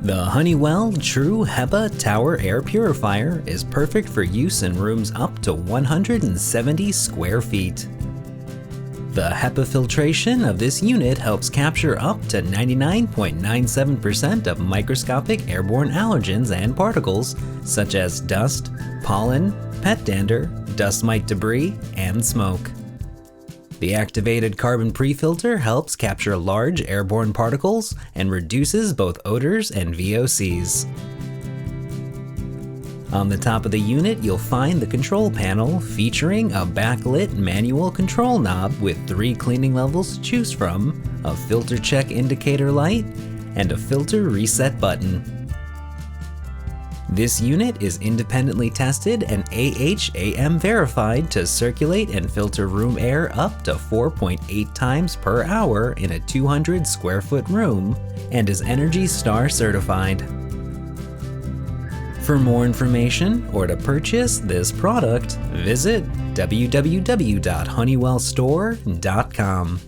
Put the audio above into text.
The Honeywell True HEPA Tower Air Purifier is perfect for use in rooms up to 170 square feet. The HEPA filtration of this unit helps capture up to 99.97% of microscopic airborne allergens and particles such as dust, pollen, pet dander, dust mite debris, and smoke. The activated carbon pre-filter helps capture large airborne particles and reduces both odors and VOCs. On the top of the unit, you'll find the control panel featuring a backlit manual control knob with 3 cleaning levels to choose from, a filter check indicator light, and a filter reset button. This unit is independently tested and AHAM verified to circulate and filter room air up to 4.8 times per hour in a 200 square foot room and is ENERGY STAR certified. For more information or to purchase this product, visit www.honeywellstore.com.